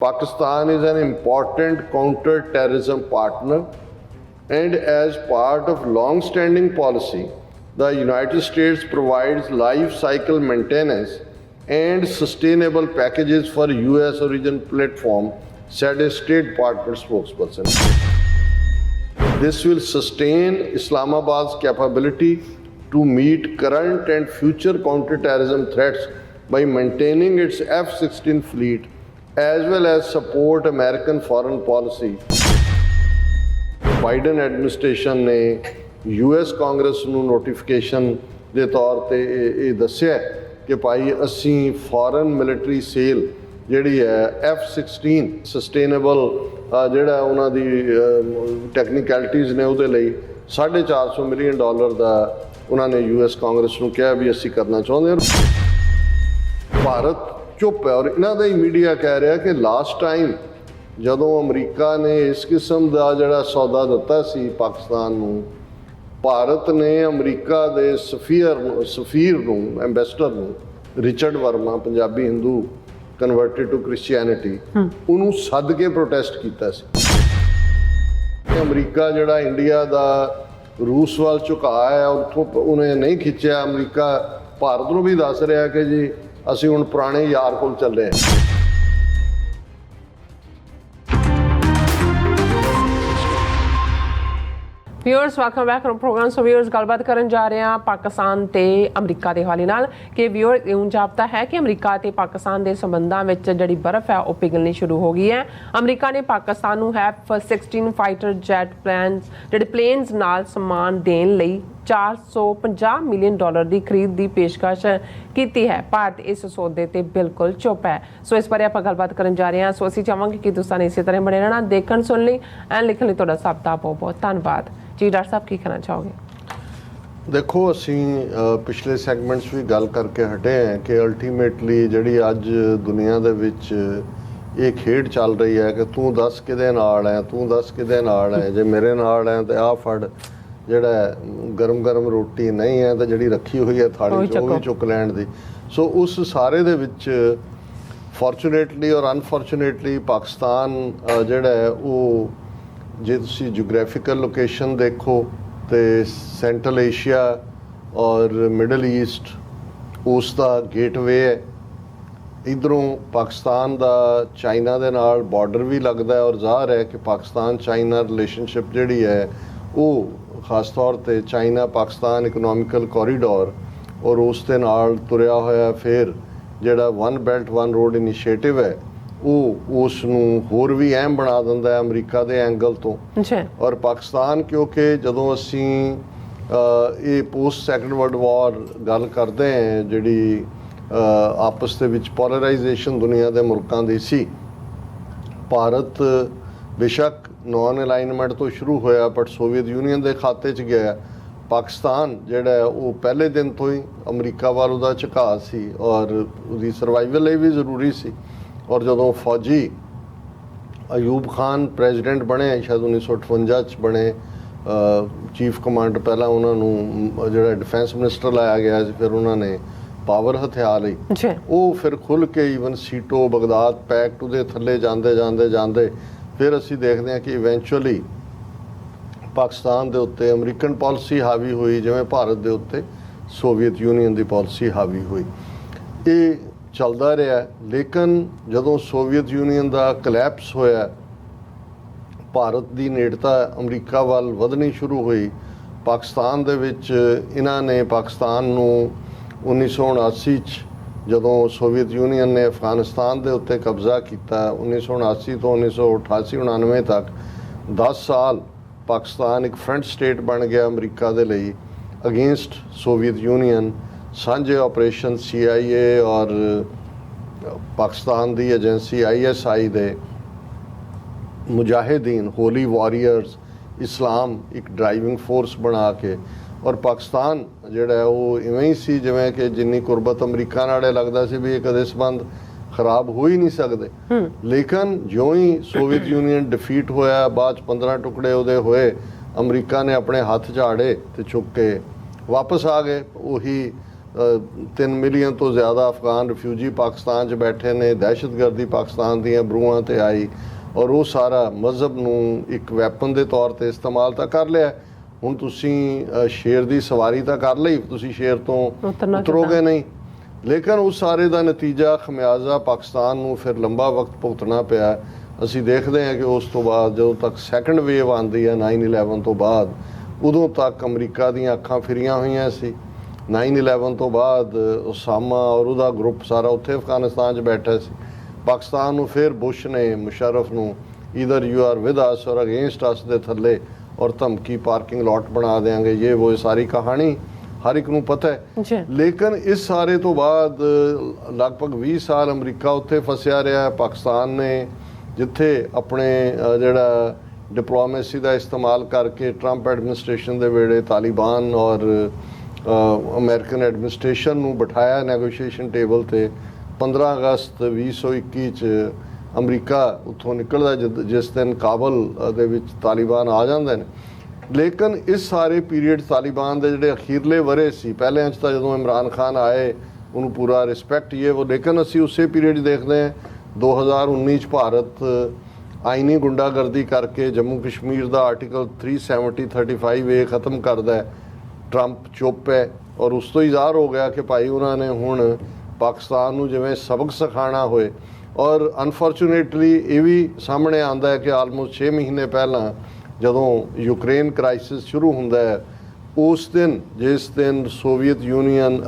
Pakistan is an important counter-terrorism partner, and as part of long-standing policy, the United States provides life cycle maintenance and sustainable packages for US origin platform, said a State Department spokesperson. This will sustain Islamabad's capability to meet current and future counter-terrorism threats by maintaining its F-16 fleet as well as support American foreign policy. Biden administration ने US Congress ਨੂੰ notification ਦੇ ਤੌਰ ਤੇ ਇਹ ਦੱਸਿਆ ਕਿ ਭਾਈ ਅਸੀਂ foreign military sale ਜਿਹੜੀ ਹੈ F-16 ਸਸਟੇਨੇਬਲ ਜਿਹੜਾ ਉਹਨਾਂ ਦੀ ਟੈਕਨੀਕੈਲਿਟੀਜ਼ ਨੇ ਉਹਦੇ ਲਈ $450 ਮਿਲੀਅਨ ਦਾ ਉਹਨਾਂ ਨੇ US ਕਾਂਗਰਸ ਨੂੰ ਕਿਹਾ ਵੀ ਅਸੀਂ ਕਰਨਾ ਚਾਹੁੰਦੇ ਹਾਂ। ਭਾਰਤ ਚੁੱਪ ਹੈ ਔਰ ਇਹਨਾਂ ਦਾ ਹੀ ਮੀਡੀਆ ਕਹਿ ਰਿਹਾ ਕਿ ਲਾਸਟ ਟਾਈਮ ਜਦੋਂ ਅਮਰੀਕਾ ਨੇ ਇਸ ਕਿਸਮ ਦਾ ਜਿਹੜਾ ਸੌਦਾ ਦਿੱਤਾ ਸੀ ਪਾਕਿਸਤਾਨ ਨੂੰ, ਭਾਰਤ ਨੇ ਅਮਰੀਕਾ ਦੇ ਸਫੀਰ ਨੂੰ ਐਂਬੈਸਡਰ ਨੂੰ Richard Verma Punjabi Hindu converted to Christianity ਉਹਨੂੰ ਸੱਦ ਕੇ ਪ੍ਰੋਟੈਸਟ ਕੀਤਾ ਸੀ। ਅਮਰੀਕਾ ਜਿਹੜਾ ਇੰਡੀਆ ਦਾ ਰੂਸ ਵੱਲ ਝੁਕਾਅ ਹੈ ਉੱਥੋਂ ਉਹਨੇ ਨਹੀਂ ਖਿੱਚਿਆ। ਅਮਰੀਕਾ ਭਾਰਤ ਨੂੰ ਵੀ ਦੱਸ ਰਿਹਾ ਕਿ ਜੀ ਅਸੀਂ ਹੁਣ ਪੁਰਾਣੇ ਯਾਰ ਕੋਲ ਚੱਲੇ ਹਾਂ। Viewers welcome back to programme. So viewers ਗੱਲਬਾਤ ਕਰਨ ਜਾ ਰਹੇ ਹਾਂ ਪਾਕਿਸਤਾਨ ਤੇ ਅਮਰੀਕਾ ਦੇ ਹਵਾਲੇ ਨਾਲ ਕਿ ਵਿਊਅਰ ਇਉਂ ਜਾਪਦਾ ਹੈ ਕਿ ਅਮਰੀਕਾ ਤੇ ਪਾਕਿਸਤਾਨ ਦੇ ਸੰਬੰਧਾਂ ਵਿੱਚ ਜਿਹੜੀ ਬਰਫ਼ ਹੈ ਉਹ ਪਿਘਲਣੀ ਸ਼ੁਰੂ ਹੋ ਗਈ ਹੈ। ਅਮਰੀਕਾ ਨੇ ਪਾਕਿਸਤਾਨ ਨੂੰ F-16 ਫਾਈਟਰ ਜੈਟ ਪਲੇਨਸ ਨਾਲ ਸਮਾਨ ਦੇਣ ਲਈ $450 ਮਿਲੀਅਨ ਦੀ ਖਰੀਦ ਦੀ ਪੇਸ਼ਕਸ਼ ਕੀਤੀ ਹੈ। ਭਾਰਤ ਇਸ ਸੌਦੇ ਤੇ ਬਿਲਕੁਲ ਚੁੱਪ ਹੈ। ਸੋ ਇਸ ਬਾਰੇ ਆਪਾਂ ਗੱਲਬਾਤ ਕਰਨ ਜਾ ਰਹੇ ਹਾਂ। ਸੋ ਅਸੀਂ ਚਾਹਾਂਗੇ ਕਿ ਤੁਸੀਂ ਇਸੇ ਤਰ੍ਹਾਂ ਬਣੇ ਰਹਿਣਾ, ਦੇਖਣ ਸੁਣ ਲਈ ਐਂਡ ਲਿਖਣ ਲਈ ਤੁਹਾਡਾ ਸਭ ਦਾ ਬਹੁਤ ਬਹੁਤ ਧੰਨਵਾਦ ਜੀ। ਡਾਕਟਰ ਸਾਹਿਬ ਕੀ ਕਹਿਣਾ ਚਾਹੋਗੇ? ਦੇਖੋ ਅਸੀਂ ਪਿਛਲੇ ਸੈਗਮੈਂਟਸ ਵੀ ਗੱਲ ਕਰਕੇ ਹਟੇ ਹਾਂ ਕਿ ਅਲਟੀਮੇਟਲੀ ਜਿਹੜੀ ਅੱਜ ਦੁਨੀਆ ਦੇ ਵਿੱਚ ਇਹ ਖੇਡ ਚੱਲ ਰਹੀ ਹੈ ਕਿ ਤੂੰ ਦੱਸ ਕਿਹਦੇ ਨਾਲ ਹੈ, ਤੂੰ ਦੱਸ ਕਿਹਦੇ ਨਾਲ ਹੈ। ਜੇ ਮੇਰੇ ਨਾਲ ਹੈ ਤੇ ਆਹ ਫੜ, ਜਿਹੜਾ ਗਰਮ ਰੋਟੀ ਨਹੀਂ ਹੈ ਤਾਂ ਜਿਹੜੀ ਰੱਖੀ ਹੋਈ ਹੈ ਥਾਲੀ 'ਚ ਉਹ ਵੀ ਚੁੱਕ ਲੈਣ ਦੀ। ਸੋ ਉਸ ਸਾਰੇ ਦੇ ਵਿੱਚ ਫੋਰਚੂਨੇਟਲੀ ਔਰ ਅਨਫੋਰਚੂਨੇਟਲੀ ਪਾਕਿਸਤਾਨ ਜਿਹੜਾ ਹੈ ਉਹ, ਜੇ ਤੁਸੀਂ ਜੀਓਗ੍ਰਾਫੀਕਲ ਲੋਕੇਸ਼ਨ ਦੇਖੋ ਤੇ ਸੈਂਟਰਲ ਏਸ਼ੀਆ ਔਰ ਮਿਡਲ ਈਸਟ ਉਸ ਦਾ ਗੇਟਵੇ ਹੈ। ਇੱਧਰੋਂ ਪਾਕਿਸਤਾਨ ਦਾ ਚਾਈਨਾ ਦੇ ਨਾਲ ਬਾਰਡਰ ਵੀ ਲੱਗਦਾ ਔਰ ਜ਼ਾਹਰ ਹੈ ਕਿ ਪਾਕਿਸਤਾਨ ਚਾਈਨਾ ਰਿਲੇਸ਼ਨਸ਼ਿਪ ਜਿਹੜੀ ਹੈ ਉਹ ਖਾਸ ਤੌਰ ਤੇ ਚਾਈਨਾ ਪਾਕਿਸਤਾਨ ਇਕਨੋਮਿਕਲ ਕੋਰੀਡੋਰ ਔਰ ਉਸ ਦੇ ਨਾਲ ਤੁਰਿਆ ਹੋਇਆ ਫਿਰ ਜਿਹੜਾ one belt one road initiative ਹੈ ਉਹ ਉਸ ਨੂੰ ਹੋਰ ਵੀ ਅਹਿਮ ਬਣਾ ਦਿੰਦਾ ਹੈ ਅਮਰੀਕਾ ਦੇ ਐਂਗਲ ਤੋਂ। ਔਰ ਪਾਕਿਸਤਾਨ ਕਿਉਂਕਿ ਜਦੋਂ ਅਸੀਂ ਇਹ ਪੋਸਟ ਸੈਕੰਡ ਵਰਲਡ ਵਾਰ ਗੱਲ ਕਰਦੇ ਹਾਂ ਜਿਹੜੀ ਆਪਸ ਦੇ ਵਿੱਚ ਪੋਲਰਾਈਜੇਸ਼ਨ ਦੁਨੀਆ ਦੇ ਮੁਲਕਾਂ ਦੀ ਸੀ, ਭਾਰਤ ਬੇਸ਼ੱਕ ਨੌਨ ਅਲਾਈਨਮੈਂਟ ਤੋਂ ਸ਼ੁਰੂ ਹੋਇਆ ਬਟ ਸੋਵੀਅਤ ਯੂਨੀਅਨ ਦੇ ਖਾਤੇ 'ਚ ਗਿਆ। ਪਾਕਿਸਤਾਨ ਜਿਹੜਾ ਉਹ ਪਹਿਲੇ ਦਿਨ ਤੋਂ ਹੀ ਅਮਰੀਕਾ ਵੱਲ ਉਹਦਾ ਝੁਕਾਅ ਸੀ ਔਰ ਉਹਦੀ ਸਰਵਾਈਵਲ ਲਈ ਵੀ ਜ਼ਰੂਰੀ ਸੀ। ਔਰ ਜਦੋਂ ਫੌਜੀ ਅਯੂਬ ਖਾਨ ਪ੍ਰੈਜ਼ੀਡੈਂਟ ਬਣੇ, ਸ਼ਾਇਦ 1958 'ਚ ਬਣੇ ਚੀਫ ਕਮਾਂਡਰ, ਪਹਿਲਾਂ ਉਹਨਾਂ ਨੂੰ ਜਿਹੜਾ ਡਿਫੈਂਸ ਮਿਨਿਸਟਰ ਲਾਇਆ ਗਿਆ ਸੀ, ਫਿਰ ਉਹਨਾਂ ਨੇ ਪਾਵਰ ਹਥਿਆ ਲਈ। ਉਹ ਫਿਰ ਖੁੱਲ੍ਹ ਕੇ ਈਵਨ ਸੀਟੋ ਬਗਦਾਦ ਪੈਕਟ ਉਹਦੇ ਥੱਲੇ ਜਾਂਦੇ ਫਿਰ ਅਸੀਂ ਦੇਖਦੇ ਹਾਂ ਕਿ ਇਵੈਂਚੁਅਲੀ ਪਾਕਿਸਤਾਨ ਦੇ ਉੱਤੇ ਅਮਰੀਕਨ ਪਾਲਿਸੀ ਹਾਵੀ ਹੋਈ ਜਿਵੇਂ ਭਾਰਤ ਦੇ ਉੱਤੇ ਸੋਵੀਅਤ ਯੂਨੀਅਨ ਦੀ ਪਾਲਿਸੀ ਹਾਵੀ ਹੋਈ। ਇਹ ਚੱਲਦਾ ਰਿਹਾ। ਲੇਕਿਨ ਜਦੋਂ ਸੋਵੀਅਤ ਯੂਨੀਅਨ ਦਾ ਕਲੈਪਸ ਹੋਇਆ, ਭਾਰਤ ਦੀ ਨੇੜਤਾ ਅਮਰੀਕਾ ਵੱਲ ਵਧਣੀ ਸ਼ੁਰੂ ਹੋਈ। ਪਾਕਿਸਤਾਨ ਦੇ ਵਿੱਚ ਇਹਨਾਂ ਨੇ ਪਾਕਿਸਤਾਨ ਨੂੰ 1979 'ਚ ਜਦੋਂ ਸੋਵੀਅਤ ਯੂਨੀਅਨ ਨੇ ਅਫਗਾਨਿਸਤਾਨ ਦੇ ਉੱਤੇ ਕਬਜ਼ਾ ਕੀਤਾ, 1979 ਤੋਂ 1988-99 ਤੱਕ 10 ਸਾਲ ਪਾਕਿਸਤਾਨ ਇੱਕ ਫਰੰਟ ਸਟੇਟ ਬਣ ਗਿਆ ਅਮਰੀਕਾ ਦੇ ਲਈ ਅਗੇਂਸਟ ਸੋਵੀਅਤ ਯੂਨੀਅਨ। ਸਾਂਝੇ ਆਪਰੇਸ਼ਨ CIA ਔਰ ਪਾਕਿਸਤਾਨ ਦੀ ਏਜੰਸੀ ISI ਦੇ ਮੁਜਾਹਿਦੀਨ ਹੋਲੀ ਵਾਰੀਅਰਸ ਇਸਲਾਮ ਇੱਕ ਡਰਾਈਵਿੰਗ ਫੋਰਸ ਬਣਾ ਕੇ ਔਰ ਪਾਕਿਸਤਾਨ ਜਿਹੜਾ ਉਹ ਇਵੇਂ ਹੀ ਸੀ ਜਿਵੇਂ ਕਿ ਜਿੰਨੀ ਕੁਰਬਤ ਅਮਰੀਕਾ ਨਾਲ ਲੱਗਦਾ ਸੀ ਵੀ ਇਹ ਕਦੇ ਸੰਬੰਧ ਖਰਾਬ ਹੋ ਹੀ ਨਹੀਂ ਸਕਦੇ। ਲੇਕਿਨ ਜਿਉਂ ਹੀ ਸੋਵੀਅਤ ਯੂਨੀਅਨ ਡਿਫੀਟ ਹੋਇਆ, ਬਾਅਦ 'ਚ 15 ਟੁਕੜੇ ਉਹਦੇ ਹੋਏ, ਅਮਰੀਕਾ ਨੇ ਆਪਣੇ ਹੱਥ ਝਾੜੇ ਤੇ ਚੁੱਕ ਕੇ ਵਾਪਸ ਆ ਗਏ ਉਹੀ 3 ਮਿਲੀਅਨ ਤੋਂ ਜ਼ਿਆਦਾ ਅਫਗਾਨ ਰਿਫਿਊਜੀ ਪਾਕਿਸਤਾਨ 'ਚ ਬੈਠੇ ਨੇ, ਦਹਿਸ਼ਤਗਰਦੀ ਪਾਕਿਸਤਾਨ ਦੀਆਂ ਬਰੂਹਾਂ 'ਤੇ ਆਈ ਔਰ ਉਹ ਸਾਰਾ ਮਜ਼ਹਬ ਨੂੰ ਇੱਕ ਵੈਪਨ ਦੇ ਤੌਰ 'ਤੇ ਇਸਤੇਮਾਲ ਤਾਂ ਕਰ ਲਿਆ। ਹੁਣ ਤੁਸੀਂ ਸ਼ੇਰ ਦੀ ਸਵਾਰੀ ਤਾਂ ਕਰ ਲਈ, ਤੁਸੀਂ ਸ਼ੇਰ ਤੋਂ ਉਤਰੋਗੇ ਨਹੀਂ। ਲੇਕਿਨ ਉਸ ਸਾਰੇ ਦਾ ਨਤੀਜਾ ਖਮਿਆਜ਼ਾ ਪਾਕਿਸਤਾਨ ਨੂੰ ਫਿਰ ਲੰਬਾ ਵਕਤ ਭੁਗਤਣਾ ਪਿਆ। ਅਸੀਂ ਦੇਖਦੇ ਹਾਂ ਕਿ ਉਸ ਤੋਂ ਬਾਅਦ ਜਦੋਂ ਤੱਕ ਸੈਕੰਡ ਵੇਵ ਆਉਂਦੀ ਹੈ 9/11 ਤੋਂ ਬਾਅਦ, ਉਦੋਂ ਤੱਕ ਅਮਰੀਕਾ ਦੀਆਂ ਅੱਖਾਂ ਫਿਰੀਆਂ ਹੋਈਆਂ ਸੀ। 9/11 ਤੋਂ ਬਾਅਦ ਉਸਾਮਾ ਔਰ ਉਹਦਾ ਗਰੁੱਪ ਸਾਰਾ ਉੱਥੇ ਅਫਗਾਨਿਸਤਾਨ 'ਚ ਬੈਠਾ ਸੀ। ਪਾਕਿਸਤਾਨ ਨੂੰ ਫਿਰ ਬੁਸ਼ ਨੇ ਮੁਸ਼ਰਫ ਨੂੰ either you are with us ਔਰ ਅਗੇਂਸਟ ਅਸ ਦੇ ਥੱਲੇ ਔਰ ਧਮਕੀ ਪਾਰਕਿੰਗ ਲੋਟ ਬਣਾ ਦੇਾਂਗੇ, ਇਹ ਉਹ ਸਾਰੀ ਕਹਾਣੀ ਹਰ ਇੱਕ ਨੂੰ ਪਤਾ ਹੈ। ਲੇਕਿਨ ਇਸ ਸਾਰੇ ਤੋਂ ਬਾਅਦ ਲਗਭਗ 20 ਸਾਲ ਅਮਰੀਕਾ ਉੱਥੇ ਫਸਿਆ ਰਿਹਾ। ਪਾਕਿਸਤਾਨ ਨੇ ਜਿੱਥੇ ਆਪਣੇ ਜਿਹੜਾ ਡਿਪਲੋਮੇਸੀ ਦਾ ਇਸਤੇਮਾਲ ਕਰਕੇ ਟਰੰਪ ਐਡਮਿਨਿਸਟ੍ਰੇਸ਼ਨ ਦੇ ਵੇਲੇ ਤਾਲਿਬਾਨ ਔਰ ਅਮਰੀਕਨ ਐਡਮਿਨਿਸਟ੍ਰੇਸ਼ਨ ਨੂੰ ਬਿਠਾਇਆ ਨੈਗੋਸ਼ੀਏਸ਼ਨ ਟੇਬਲ 'ਤੇ। 15 ਅਗਸਤ 2021 'ਚ ਅਮਰੀਕਾ ਉੱਥੋਂ ਨਿਕਲਦਾ ਜਿਸ ਦਿਨ ਕਾਬਲ ਦੇ ਵਿੱਚ ਤਾਲਿਬਾਨ ਆ ਜਾਂਦੇ ਨੇ। ਲੇਕਿਨ ਇਸ ਸਾਰੇ ਪੀਰੀਅਡ ਤਾਲਿਬਾਨ ਦੇ ਜਿਹੜੇ ਅਖੀਰਲੇ ਵਰੇ ਸੀ, ਪਹਿਲਿਆਂ 'ਚ ਤਾਂ ਜਦੋਂ ਇਮਰਾਨ ਖਾਨ ਆਏ ਉਹਨੂੰ ਪੂਰਾ ਰਿਸਪੈਕਟ ਉਹ, ਲੇਕਿਨ ਅਸੀਂ ਉਸੇ ਪੀਰੀਅਡ ਦੇਖਦੇ ਹਾਂ 2019 'ਚ ਭਾਰਤ ਆਈਨੀ ਗੁੰਡਾਗਰਦੀ ਕਰਕੇ ਜੰਮੂ ਕਸ਼ਮੀਰ ਦਾ ਆਰਟੀਕਲ 370-35A ਖਤਮ ਕਰਦਾ ਹੈ। ਟਰੰਪ ਚੁੱਪ ਹੈ ਔਰ ਉਸ ਤੋਂ ਹੀ ਜ਼ਾਹਰ ਹੋ ਗਿਆ ਕਿ ਭਾਈ ਉਹਨਾਂ ਨੇ ਹੁਣ ਪਾਕਿਸਤਾਨ ਨੂੰ ਜਿਵੇਂ ਸਬਕ ਸਿਖਾਉਣਾ ਹੋਏ। ਔਰ ਅਨਫੋਰਚੂਨੇਟਲੀ ਇਹ ਵੀ ਸਾਹਮਣੇ ਆਉਂਦਾ ਹੈ ਕਿ ਆਲਮੋਸਟ 6 ਮਹੀਨੇ ਪਹਿਲਾਂ ਜਦੋਂ ਯੂਕਰੇਨ ਕ੍ਰਾਈਸਿਸ ਸ਼ੁਰੂ ਹੁੰਦਾ ਹੈ, ਉਸ ਦਿਨ ਜਿਸ ਦਿਨ ਸੋਵੀਅਤ ਯੂਨੀਅਨ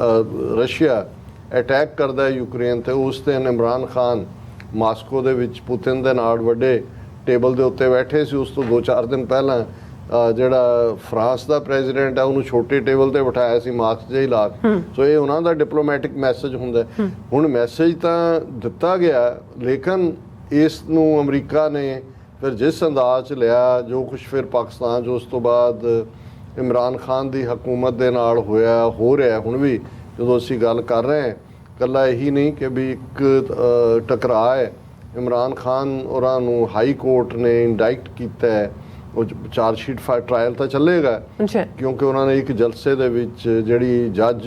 ਰਸ਼ੀਆ ਅਟੈਕ ਕਰਦਾ ਹੈ ਯੂਕਰੇਨ 'ਤੇ, ਉਸ ਦਿਨ ਇਮਰਾਨ ਖਾਨ ਮਾਸਕੋ ਦੇ ਵਿੱਚ ਪੁਤਿਨ ਦੇ ਨਾਲ ਵੱਡੇ ਟੇਬਲ ਦੇ ਉੱਤੇ ਬੈਠੇ ਸੀ। ਉਸ ਤੋਂ 2-4 ਦਿਨ ਪਹਿਲਾਂ ਜਿਹੜਾ ਫਰਾਂਸ ਦਾ ਪ੍ਰੈਜ਼ੀਡੈਂਟ ਹੈ ਉਹਨੂੰ ਛੋਟੇ ਟੇਬਲ ਤੇ ਬਿਠਾਇਆ ਸੀ ਮਾਸਕ ਜਿਹੀ ਲਾ ਕੇ। ਸੋ ਇਹ ਉਹਨਾਂ ਦਾ ਡਿਪਲੋਮੈਟਿਕ ਮੈਸੇਜ ਹੁੰਦਾ। ਹੁਣ ਮੈਸੇਜ ਤਾਂ ਦਿੱਤਾ ਗਿਆ, ਲੇਕਿਨ ਇਸ ਨੂੰ ਅਮਰੀਕਾ ਨੇ ਫਿਰ ਜਿਸ ਅੰਦਾਜ਼ 'ਚ ਲਿਆ, ਜੋ ਕੁਛ ਫਿਰ ਪਾਕਿਸਤਾਨ 'ਚ ਉਸ ਤੋਂ ਬਾਅਦ ਇਮਰਾਨ ਖਾਨ ਦੀ ਹਕੂਮਤ ਦੇ ਨਾਲ ਹੋ ਰਿਹਾ ਹੁਣ ਵੀ ਜਦੋਂ ਅਸੀਂ ਗੱਲ ਕਰ ਰਹੇ ਹਾਂ, ਇਕੱਲਾ ਇਹੀ ਨਹੀਂ ਕਿ ਵੀ ਇੱਕ ਟਕਰਾਅ ਹੈ। ਇਮਰਾਨ ਖਾਨ ਹੋਰਾਂ ਨੂੰ ਹਾਈ ਕੋਰਟ ਨੇ ਇੰਡਾਈਕਟ ਕੀਤਾ ਹੈ। ਉਹ ਚਾਰਜ ਸ਼ੀਟ ਟਰਾਇਲ ਤਾਂ ਚੱਲੇਗਾ ਕਿਉਂਕਿ ਉਹਨਾਂ ਨੇ ਇੱਕ ਜਲਸੇ ਦੇ ਵਿੱਚ ਜਿਹੜੀ ਜੱਜ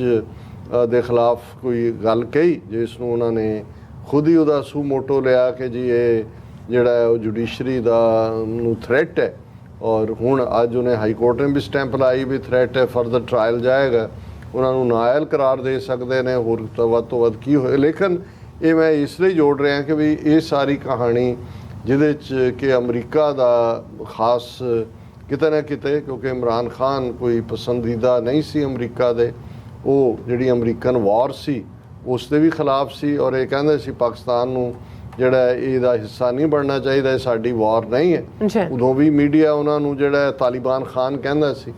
ਦੇ ਖਿਲਾਫ ਕੋਈ ਗੱਲ ਕਹੀ ਜਿਸ ਨੂੰ ਉਹਨਾਂ ਨੇ ਖੁਦ ਹੀ ਉਹਦਾ ਸੂ ਮੋਟੋ ਲਿਆ ਕਿ ਜੀ ਇਹ ਜਿਹੜਾ ਉਹ ਜੁਡੀਸ਼ਰੀ ਦਾ ਨੂੰ ਥ੍ਰੈਟ ਹੈ। ਔਰ ਹੁਣ ਅੱਜ ਉਹਨੇ ਹਾਈ ਕੋਰਟ ਨੇ ਵੀ ਸਟੈਂਪ ਲਾਈ ਵੀ ਥ੍ਰੈਟ ਹੈ, ਫਰਦਰ ਟਰਾਇਲ ਜਾਏਗਾ, ਉਹਨਾਂ ਨੂੰ ਨਾਅਲ ਕਰਾਰ ਦੇ ਸਕਦੇ ਨੇ, ਹੋਰ ਵੱਧ ਤੋਂ ਵੱਧ ਕੀ ਹੋਏ। ਲੇਕਿਨ ਇਹ ਮੈਂ ਇਸ ਲਈ ਜੋੜ ਰਿਹਾ ਕਿ ਵੀ ਇਹ ਸਾਰੀ ਕਹਾਣੀ ਜਿਹਦੇ 'ਚ ਕਿ ਅਮਰੀਕਾ ਦਾ ਖਾਸ ਕਿਤੇ ਨਾ ਕਿਤੇ, ਕਿਉਂਕਿ ਇਮਰਾਨ ਖਾਨ ਕੋਈ ਪਸੰਦੀਦਾ ਨਹੀਂ ਸੀ ਅਮਰੀਕਾ ਦੇ, ਉਹ ਜਿਹੜੀ ਅਮਰੀਕਨ ਵਾਰ ਸੀ ਉਸ ਦੇ ਵੀ ਖਿਲਾਫ ਸੀ ਔਰ ਇਹ ਕਹਿੰਦੇ ਸੀ ਪਾਕਿਸਤਾਨ ਨੂੰ ਜਿਹੜਾ ਇਹਦਾ ਹਿੱਸਾ ਨਹੀਂ ਬਣਨਾ ਚਾਹੀਦਾ, ਇਹ ਸਾਡੀ ਵਾਰ ਨਹੀਂ ਹੈ। ਉਦੋਂ ਵੀ ਮੀਡੀਆ ਉਹਨਾਂ ਨੂੰ ਜਿਹੜਾ ਤਾਲਿਬਾਨ ਖਾਨ ਕਹਿੰਦਾ ਸੀ।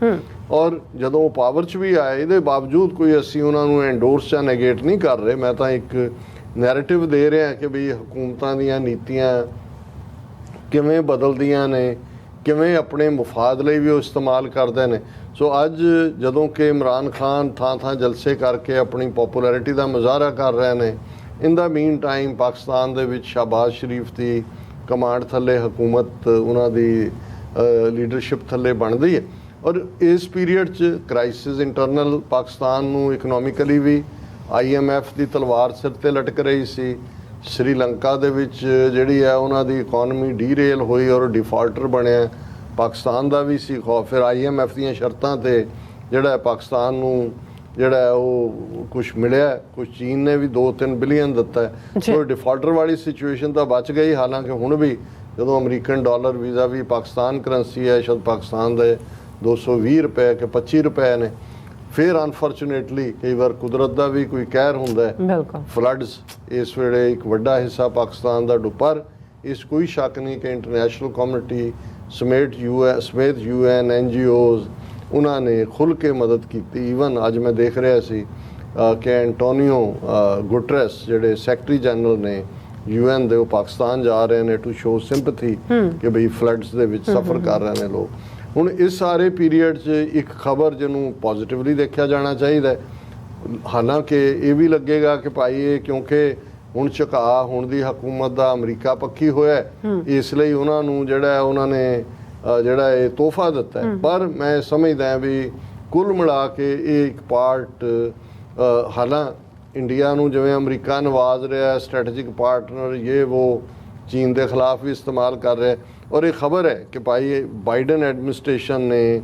ਔਰ ਜਦੋਂ ਉਹ ਪਾਵਰ 'ਚ ਵੀ ਆਏ, ਇਹਦੇ ਬਾਵਜੂਦ ਕੋਈ ਅਸੀਂ ਉਹਨਾਂ ਨੂੰ ਐਂਡੋਰਸ ਜਾਂ ਨੈਗੇਟ ਨਹੀਂ ਕਰ ਰਹੇ। ਮੈਂ ਤਾਂ ਇੱਕ ਨੈਰੇਟਿਵ ਦੇ ਰਿਹਾ ਕਿ ਵੀ ਹਕੂਮਤਾਂ ਦੀਆਂ ਨੀਤੀਆਂ ਕਿਵੇਂ ਬਦਲਦੀਆਂ ਨੇ, ਕਿਵੇਂ ਆਪਣੇ ਮੁਫਾਦ ਲਈ ਵੀ ਉਹ ਇਸਤੇਮਾਲ ਕਰਦੇ ਨੇ। ਸੋ ਅੱਜ ਜਦੋਂ ਕਿ ਇਮਰਾਨ ਖਾਨ ਥਾਂ ਜਲਸੇ ਕਰਕੇ ਆਪਣੀ ਪੋਪੂਲੈਰਿਟੀ ਦਾ ਮੁਜ਼ਾਹਰਾ ਕਰ ਰਹੇ ਨੇ, ਇਨ ਦਾ ਮੀਨ ਟਾਈਮ ਪਾਕਿਸਤਾਨ ਦੇ ਵਿੱਚ ਸ਼ਹਬਾਜ਼ ਸ਼ਰੀਫ ਦੀ ਕਮਾਂਡ ਥੱਲੇ ਹਕੂਮਤ ਉਹਨਾਂ ਦੀ ਲੀਡਰਸ਼ਿਪ ਥੱਲੇ ਬਣਦੀ ਹੈ। ਔਰ ਇਸ ਪੀਰੀਅਡ 'ਚ ਕ੍ਰਾਈਸਿਸ ਇੰਟਰਨਲ ਪਾਕਿਸਤਾਨ ਨੂੰ ਇਕਨੋਮਿਕਲੀ ਵੀ IMF ਦੀ ਤਲਵਾਰ ਸਿਰ ਤੇ ਲਟਕ ਰਹੀ ਸੀ। ਸ਼੍ਰੀਲੰਕਾ ਦੇ ਵਿੱਚ ਜਿਹੜੀ ਹੈ ਉਹਨਾਂ ਦੀ ਇਕਨੋਮੀ ਡੀਰੇਲ ਹੋਈ ਔਰ ਡਿਫਾਲਟਰ ਬਣਿਆ। ਪਾਕਿਸਤਾਨ ਦਾ ਵੀ ਸੀ ਖੌਫ। ਫਿਰ IMF ਦੀਆਂ ਸ਼ਰਤਾਂ ਤੇ ਜਿਹੜਾ ਪਾਕਿਸਤਾਨ ਨੂੰ ਜਿਹੜਾ ਉਹ ਕੁਝ ਮਿਲਿਆ, ਕੁਝ ਚੀਨ ਨੇ ਵੀ 2-3 ਬਿਲੀਅਨ ਦਿੱਤਾ। ਸੋ ਡਿਫਾਲਟਰ ਵਾਲੀ ਸਿਚੁਏਸ਼ਨ ਤਾਂ ਬਚ ਗਈ। ਹਾਲਾਂਕਿ ਹੁਣ ਵੀ ਜਦੋਂ ਅਮਰੀਕਨ ਡਾਲਰ ਵੀਜ਼ਾ ਵੀ ਪਾਕਿਸਤਾਨ ਕਰੰਸੀ ਹੈ, ਸ਼ਾਇਦ ਪਾਕਿਸਤਾਨ ਦੇ 220 ਰੁਪਏ ਕਿ 25 ਰੁਪਏ ਨੇ। ਫਿਰ ਅਨਫੋਰਚੂਨੇਟਲੀ ਕਈ ਵਾਰ ਕੁਦਰਤ ਦਾ ਵੀ ਕੋਈ ਕਹਿਰ ਹੁੰਦਾ ਹੈ। ਫਲੱਡਸ ਇਸ ਵੇਲੇ ਇੱਕ ਵੱਡਾ ਹਿੱਸਾ ਪਾਕਿਸਤਾਨ ਦਾ ਡੁੱਬਰ। ਇਸ ਕੋਈ ਸ਼ੱਕ ਨਹੀਂ ਕਿ ਇੰਟਰਨੈਸ਼ਨਲ ਕਮਿਊਨਿਟੀ ਸਮੇਤ UN NGOs ਉਹਨਾਂ ਨੇ ਖੁੱਲ੍ਹ ਕੇ ਮਦਦ ਕੀਤੀ। ਈਵਨ ਅੱਜ ਮੈਂ ਦੇਖ ਰਿਹਾ ਸੀ ਕਿ ਐਂਟੋਨੀਓ ਗੁਟਰੈਸ ਜਿਹੜੇ ਸੈਕਟਰੀ ਜਨਰਲ ਨੇ UN ਦੇ, ਉਹ ਪਾਕਿਸਤਾਨ ਜਾ ਰਹੇ ਨੇ ਟੂ ਸ਼ੋ ਸਿੰਪਥੀ ਕਿ ਬਈ ਫਲੱਡਸ ਦੇ ਵਿੱਚ ਸਫਰ ਕਰ ਰਹੇ ਨੇ ਲੋਕ। ਹੁਣ ਇਸ ਸਾਰੇ ਪੀਰੀਅਡ 'ਚ ਇੱਕ ਖਬਰ ਜਿਹਨੂੰ ਪੋਜ਼ੀਟਿਵਲੀ ਦੇਖਿਆ ਜਾਣਾ ਚਾਹੀਦਾ। ਹਾਲਾਂਕਿ ਇਹ ਵੀ ਲੱਗੇਗਾ ਕਿ ਭਾਈ ਇਹ ਕਿਉਂਕਿ ਹੁਣ ਝੁਕਾਅ ਹੁਣ ਦੀ ਹਕੂਮਤ ਦਾ ਅਮਰੀਕਾ ਪੱਖੀ ਹੋਇਆ, ਇਸ ਲਈ ਉਹਨਾਂ ਨੂੰ ਜਿਹੜਾ ਉਹਨਾਂ ਨੇ ਜਿਹੜਾ ਇਹ ਤੋਹਫਾ ਦਿੱਤਾ ਹੈ। ਪਰ ਮੈਂ ਸਮਝਦਾ ਵੀ ਕੁੱਲ ਮਿਲਾ ਕੇ ਇਹ ਇੱਕ ਪਾਰਟ ਹਾਲਾਂ ਇੰਡੀਆ ਨੂੰ ਜਿਵੇਂ ਅਮਰੀਕਾ ਨਵਾਜ਼ ਰਿਹਾ, ਸਟ੍ਰੈਟੇਜਿਕ ਪਾਰਟਨਰ ਇਹ ਉਹ ਚੀਨ ਦੇ ਖਿਲਾਫ ਵੀ ਇਸਤੇਮਾਲ ਕਰ ਰਿਹਾ। ਔਰ ਇਹ ਖਬਰ ਹੈ ਕਿ ਭਾਈ ਬਾਈਡਨ ਐਡਮਿਨਿਸਟ੍ਰੇਸ਼ਨ ਨੇ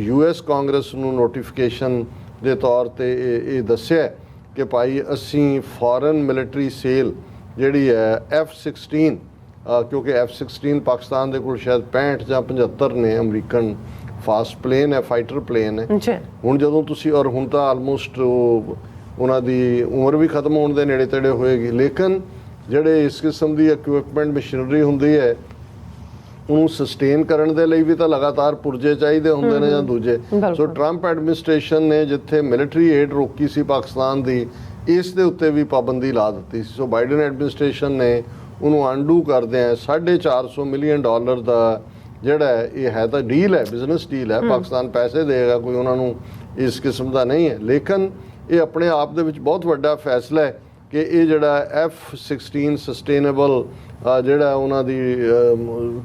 US ਕਾਂਗਰਸ ਨੂੰ ਨੋਟੀਫਿਕੇਸ਼ਨ ਦੇ ਤੌਰ ਤੇ ਇਹ ਦੱਸਿਆ ਕਿ ਭਾਈ ਅਸੀਂ ਫੋਰਨ ਮਿਲਟਰੀ ਸੇਲ ਜਿਹੜੀ ਹੈ F-16 ਕਿਉਂਕਿ F-16 ਪਾਕਿਸਤਾਨ ਦੇ ਕੋਲ ਸ਼ਾਇਦ 65 ਜਾਂ 75 ਨੇ ਅਮਰੀਕਨ ਫਾਸਟ ਪਲੇਨ ਹੈ, ਫਾਈਟਰ ਪਲੇਨ ਹੈ। ਹੁਣ ਜਦੋਂ ਤੁਸੀਂ ਔਰ ਹੁਣ ਤਾਂ ਆਲਮੋਸਟ ਉਹਨਾਂ ਦੀ ਉਮਰ ਵੀ ਖਤਮ ਹੋਣ ਦੇ ਨੇੜੇ ਤੇੜੇ ਹੋਏਗੀ, ਲੇਕਿਨ ਜਿਹੜੇ ਇਸ ਕਿਸਮ ਦੀ ਇਕਵਿਪਮੈਂਟ ਮਸ਼ੀਨਰੀ ਹੁੰਦੀ ਹੈ ਉਹਨੂੰ ਸਸਟੇਨ ਕਰਨ ਦੇ ਲਈ ਵੀ ਤਾਂ ਲਗਾਤਾਰ ਪੁਰਜੇ ਚਾਹੀਦੇ ਹੁੰਦੇ ਨੇ ਜਾਂ ਦੂਜੇ। ਸੋ ਟਰੰਪ ਐਡਮਿਨਿਸਟ੍ਰੇਸ਼ਨ ਨੇ ਜਿੱਥੇ ਮਿਲਟਰੀ ਏਡ ਰੋਕੀ ਸੀ ਪਾਕਿਸਤਾਨ ਦੀ, ਇਸ ਦੇ ਉੱਤੇ ਵੀ ਪਾਬੰਦੀ ਲਾ ਦਿੱਤੀ ਸੀ। ਸੋ ਬਾਈਡਨ ਐਡਮਿਨਿਸਟ੍ਰੇਸ਼ਨ ਨੇ ਉਹਨੂੰ ਅਨਡੂ ਕਰਦਿਆਂ $450 ਮਿਲੀਅਨ ਦਾ ਜਿਹੜਾ ਇਹ ਹੈ ਤਾਂ ਡੀਲ ਹੈ, ਬਿਜ਼ਨਸ ਡੀਲ ਹੈ, ਪਾਕਿਸਤਾਨ ਪੈਸੇ ਦੇਗਾ, ਕੋਈ ਉਹਨਾਂ ਨੂੰ ਇਸ ਕਿਸਮ ਦਾ ਨਹੀਂ ਹੈ। ਲੇਕਿਨ ਇਹ ਆਪਣੇ ਆਪ ਦੇ ਵਿੱਚ ਬਹੁਤ ਵੱਡਾ ਫੈਸਲਾ ਹੈ ਕਿ ਇਹ ਜਿਹੜਾ F-16 ਸਸਟੇਨੇਬਲ ਜਿਹੜਾ ਉਹਨਾਂ ਦੀ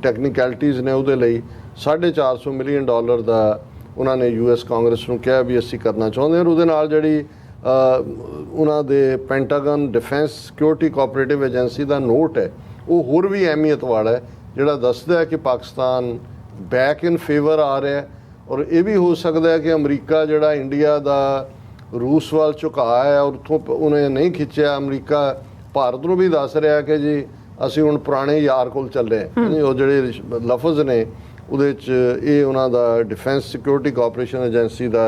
ਟੈਕਨੀਕੈਲਿਟੀਜ਼ ਨੇ ਉਹਦੇ ਲਈ $450 ਮਿਲੀਅਨ ਦਾ ਉਹਨਾਂ ਨੇ US ਕਾਂਗਰਸ ਨੂੰ ਕਿਹਾ ਵੀ ਅਸੀਂ ਕਰਨਾ ਚਾਹੁੰਦੇ ਹਾਂ। ਉਹਦੇ ਨਾਲ ਜਿਹੜੀ ਉਹਨਾਂ ਦੇ Pentagon defence security cooperative agency ਦਾ ਨੋਟ ਹੈ ਉਹ ਹੋਰ ਵੀ ਅਹਿਮੀਅਤ ਵਾਲਾ ਹੈ, ਜਿਹੜਾ ਦੱਸਦਾ ਹੈ ਕਿ ਪਾਕਿਸਤਾਨ ਬੈਕ ਇਨ ਫੇਵਰ ਆ ਰਿਹਾ ਹੈ। ਔਰ ਇਹ ਵੀ ਹੋ ਸਕਦਾ ਹੈ ਕਿ ਅਮਰੀਕਾ ਜਿਹੜਾ ਇੰਡੀਆ ਦਾ ਰੂਸ ਵੱਲ ਝੁਕਾਅ ਹੈ ਉੱਥੋਂ ਉਹਨੇ ਨਹੀਂ ਖਿੱਚਿਆ। ਅਮਰੀਕਾ ਭਾਰਤ ਨੂੰ ਵੀ ਦੱਸ ਰਿਹਾ ਕਿ ਜੀ ਅਸੀਂ ਹੁਣ ਪੁਰਾਣੇ ਯਾਰ ਕੋਲ ਚੱਲੇ ਹਾਂ। ਉਹ ਜਿਹੜੇ ਲਫ਼ਜ਼ ਨੇ ਉਹਦੇ 'ਚ ਇਹ ਉਹਨਾਂ ਦਾ ਡਿਫੈਂਸ ਸਿਕਿਉਰਿਟੀ ਕੋਆਪਰੇਸ਼ਨ ਏਜੰਸੀ ਦਾ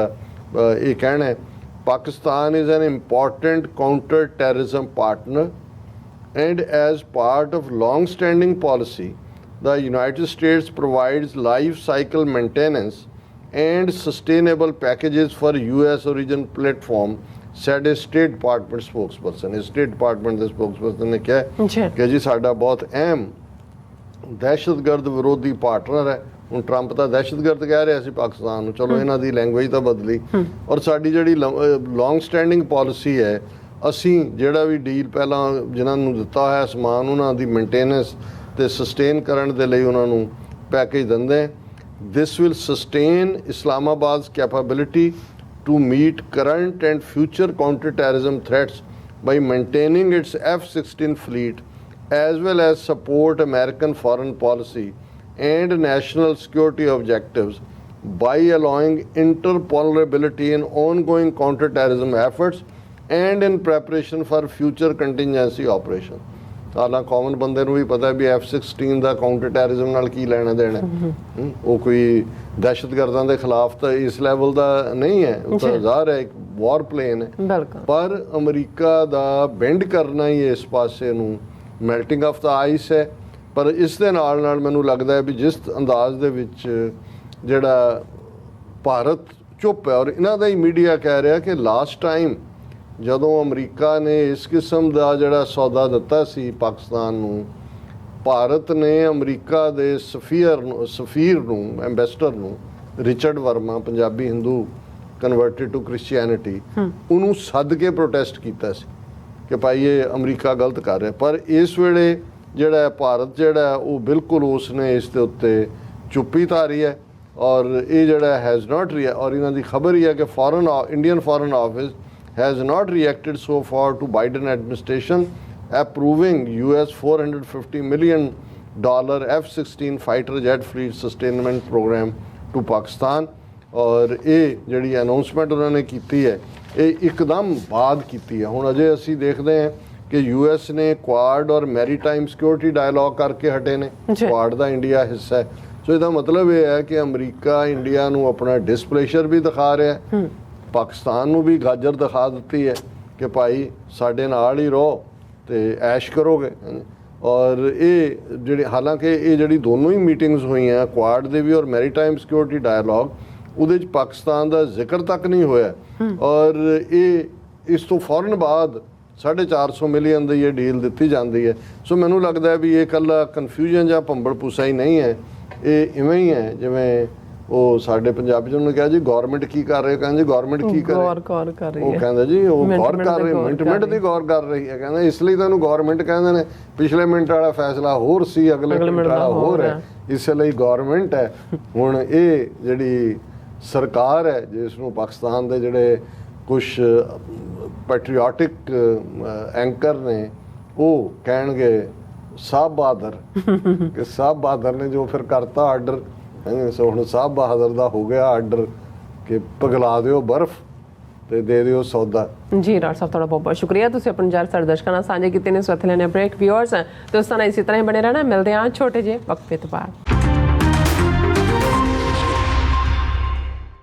ਇਹ ਕਹਿਣਾ ਹੈ, Pakistan is an important counter-terrorism partner, and as part of long-standing policy, the United States provides life cycle maintenance and sustainable packages for US origin platform, said a State Department spokesperson. State Department ਦੇ spokesperson ਨੇ ਕਿਹਾ ਕਿ ਜੀ ਸਾਡਾ ਬਹੁਤ ਅਹਿਮ ਦਹਿਸ਼ਤਗਰਦ ਵਿਰੋਧੀ ਪਾਰਟਨਰ ਹੈ। ਹੁਣ ਟਰੰਪ ਤਾਂ ਦਹਿਸ਼ਤਗਰਦ ਕਹਿ ਰਿਹਾ ਸੀ ਪਾਕਿਸਤਾਨ ਨੂੰ, ਚਲੋ ਇਹਨਾਂ ਦੀ ਲੈਂਗੁਏਜ ਤਾਂ ਬਦਲੀ। ਔਰ ਸਾਡੀ ਜਿਹੜੀ ਲੌਂਗ ਸਟੈਂਡਿੰਗ ਪਾਲਿਸੀ ਹੈ, ਅਸੀਂ ਜਿਹੜਾ ਵੀ ਡੀਲ ਪਹਿਲਾਂ ਜਿਨ੍ਹਾਂ ਨੂੰ ਦਿੱਤਾ ਹੋਇਆ ਸਮਾਨ ਉਹਨਾਂ ਦੀ ਮੇਨਟੇਨੈਂਸ ਤੇ ਸਸਟੇਨ ਕਰਨ ਦੇ ਲਈ ਉਹਨਾਂ ਨੂੰ ਪੈਕੇਜ ਦਿੰਦੇ। This will sustain Islamabad's capability to meet current and future counter-terrorism threats by maintaining its F-16 fleet, as well as support American foreign policy and national security objectives by allowing interoperability in ongoing counter-terrorism efforts and in preparation for future contingency operations. ਹਾਲਾਂ common ਬੰਦੇ ਨੂੰ ਵੀ ਪਤਾ ਵੀ F-16 ਦਾ counter terrorism ਨਾਲ ਕੀ ਲੈਣਾ ਦੇਣਾ। ਉਹ ਕੋਈ ਦਹਿਸ਼ਤਗਰਦਾਂ ਦੇ ਖਿਲਾਫ ਤਾਂ ਇਸ ਲੈਵਲ ਦਾ ਨਹੀਂ ਹੈ, ਉਹ ਤਾਂ ਜ਼ਾਹਰ ਹੈ ਇੱਕ ਵਾਰ ਪਲੇਨ ਹੈ। ਪਰ ਅਮਰੀਕਾ ਦਾ ਬੈਂਡ ਕਰਨਾ ਹੀ ਇਸ ਪਾਸੇ ਨੂੰ ਮੈਲਟਿੰਗ ਆਫ ਦਾ ਆਈਸ ਹੈ। ਪਰ ਇਸ ਦੇ ਨਾਲ ਨਾਲ ਮੈਨੂੰ ਲੱਗਦਾ ਹੈ ਵੀ ਜਿਸ ਅੰਦਾਜ਼ ਦੇ ਵਿੱਚ ਜਿਹੜਾ ਭਾਰਤ ਚੁੱਪ ਹੈ, ਔਰ ਇਹਨਾਂ ਦਾ ਹੀ ਮੀਡੀਆ ਕਹਿ ਰਿਹਾ ਕਿ ਲਾਸਟ ਟਾਈਮ ਜਦੋਂ ਅਮਰੀਕਾ ਨੇ ਇਸ ਕਿਸਮ ਦਾ ਜਿਹੜਾ ਸੌਦਾ ਦਿੱਤਾ ਸੀ ਪਾਕਿਸਤਾਨ ਨੂੰ, ਭਾਰਤ ਨੇ ਅਮਰੀਕਾ ਦੇ ਸਫੀਰ ਨੂੰ ਐਂਬੈਸਡਰ ਨੂੰ Richard Verma, Punjabi Hindu converted to Christianity, ਉਹਨੂੰ ਸੱਦ ਕੇ ਪ੍ਰੋਟੈਸਟ ਕੀਤਾ ਸੀ ਕਿ ਭਾਈ ਇਹ ਅਮਰੀਕਾ ਗਲਤ ਕਰ ਰਿਹਾ। ਪਰ ਇਸ ਵੇਲੇ ਜਿਹੜਾ ਭਾਰਤ ਜਿਹੜਾ ਉਹ ਬਿਲਕੁਲ ਉਸਨੇ ਇਸ ਦੇ ਉੱਤੇ ਚੁੱਪੀ ਧਾਰੀ ਹੈ। ਔਰ ਇਹ ਜਿਹੜਾ ਹੈਜ਼ ਨਾਟ ਔਰ ਇਹਨਾਂ ਦੀ ਖਬਰ ਹੀ ਹੈ ਕਿ Indian foreign office has not reacted so far to Biden administration approving US $450 million F-16 fighter jet fleet sustainment program to Pakistan। ਔਰ ਇਹ ਜਿਹੜੀ ਅਨਾਉਂਸਮੈਂਟ ਉਹਨਾਂ ਨੇ ਕੀਤੀ ਹੈ ਇਹ ਇੱਕਦਮ ਬਾਅਦ ਕੀਤੀ ਹੈ। ਹੁਣ ਅਜੇ ਅਸੀਂ ਦੇਖਦੇ ਹਾਂ ਕਿ US ਨੇ ਕੁਆਡ ਔਰ ਮੈਰੀਟਾਈਮ ਸਿਕਿਉਰਿਟੀ ਡਾਇਲੌਗ ਕਰਕੇ ਹਟੇ ਨੇ, ਕੁਆਡ ਦਾ ਇੰਡੀਆ ਹਿੱਸਾ ਹੈ। ਸੋ ਇਹਦਾ ਮਤਲਬ ਇਹ ਹੈ ਕਿ ਅਮਰੀਕਾ ਇੰਡੀਆ ਨੂੰ ਆਪਣਾ ਡਿਸਪਲੇਸ਼ਰ ਵੀ ਦਿਖਾ ਰਿਹਾ ਹੈ, ਪਾਕਿਸਤਾਨ ਨੂੰ ਵੀ ਗਾਜਰ ਦਿਖਾ ਦਿੱਤੀ ਹੈ ਕਿ ਭਾਈ ਸਾਡੇ ਨਾਲ ਹੀ ਰਹੋ ਤੇ ਐਸ਼ ਕਰੋਗੇ। ਔਰ ਇਹ ਜਿਹੜੇ ਹਾਲਾਂਕਿ ਇਹ ਜਿਹੜੀ ਦੋਨੋਂ ਹੀ ਮੀਟਿੰਗਸ ਹੋਈਆਂ ਕੁਆਡ ਦੇ ਵੀ ਔਰ ਮੈਰੀਟਾਈਮ ਸਿਕਿਉਰਿਟੀ ਡਾਇਲੌਗ, ਉਹਦੇ 'ਚ ਪਾਕਿਸਤਾਨ ਦਾ ਜ਼ਿਕਰ ਤੱਕ ਨਹੀਂ ਹੋਇਆ। ਔਰ ਇਹ ਇਸ ਤੋਂ ਫੌਰਨ ਬਾਅਦ $450 ਮਿਲੀਅਨ ਦੀ ਇਹ ਡੀਲ ਦਿੱਤੀ ਜਾਂਦੀ ਹੈ। ਸੋ ਮੈਨੂੰ ਲੱਗਦਾ ਹੈ ਵੀ ਇਹ ਇਕੱਲਾ ਕਨਫਿਊਜ਼ਨ ਜਾਂ ਭੰਬਲ ਭੂਸਾ ਹੀ ਨਹੀਂ ਹੈ, ਇਹ ਇਵੇਂ ਹੀ ਹੈ ਜਿਵੇਂ ਉਹ ਸਾਡੇ ਪੰਜਾਬੀ 'ਚ ਉਹਨੂੰ ਕਿਹਾ ਜੀ ਗੌਰਮੈਂਟ ਕੀ ਕਰ ਰਹੀ ਹੈ, ਕਹਿੰਦੇ ਜੀ ਗੌਰਮੈਂਟ ਕੀ ਕਰ ਰਹੀ, ਉਹ ਕਹਿੰਦਾ ਜੀ ਉਹ ਗੌਰ ਕਰ ਰਹੀ, ਮਿੰਟ ਦੀ ਗੌਰ ਕਰ ਰਹੀ ਹੈ। ਕਹਿੰਦਾ ਇਸ ਲਈ ਤੁਹਾਨੂੰ ਗੌਰਮੈਂਟ ਕਹਿੰਦੇ ਨੇ, ਪਿਛਲੇ ਮਿੰਟ ਵਾਲਾ ਫੈਸਲਾ ਹੋਰ ਸੀ, ਅਗਲੇ ਮਿੰਟ ਵਾਲਾ ਹੋਰ ਹੈ, ਇਸ ਲਈ ਗੌਰਮੈਂਟ ਹੈ। ਹੁਣ ਇਹ ਜਿਹੜੀ ਸਰਕਾਰ ਹੈ ਜਿਸ ਨੂੰ ਪਾਕਿਸਤਾਨ ਦੇ ਜਿਹੜੇ ਕੁਛ ਪੈਟਰੀਓਟਿਕ ਐਂਕਰ ਨੇ ਉਹ ਕਹਿਣਗੇ ਸਾਹਿਬ ਬਹਾਦਰ ਕਿ ਸਾਹਿਬ ਬਹਾਦਰ ਨੇ ਜੋ ਫਿਰ ਕਰਤਾ ਆਰਡਰ। ਸੋ ਹੁਣ ਸਾਹਿਬ ਬਹਾਦਰ ਦਾ ਹੋ ਗਿਆ ਆਰਡਰ ਕਿ ਪਿਘਲਾ ਦਿਓ ਬਰਫ਼ ਤੇ ਦੇ ਦਿਓ ਸੌਦਾ। ਜੀ ਡਾਕਟਰ ਸਾਹਿਬ, ਤੁਹਾਡਾ ਬਹੁਤ ਬਹੁਤ ਸ਼ੁਕਰੀਆ, ਤੁਸੀਂ ਆਪਣੇ ਵਿਚਾਰ ਸਾਡੇ ਦਰਸ਼ਕਾਂ ਨਾਲ ਸਾਂਝੇ ਕੀਤੇ ਨੇ। ਸੋ ਇੱਥੇ ਲੈਣੇ ਬ੍ਰੇਕ। ਵਿਊਅਰਸ ਦੋਸਤਾਂ ਨਾਲ ਇਸੇ ਤਰ੍ਹਾਂ ਹੀ ਬਣੇ ਰਹਿਣਾ। ਮਿਲਦੇ ਹਾਂ ਛੋਟੇ ਜਿਹੇ ਵਕਫੇ ਤੋਂ ਬਾਅਦ।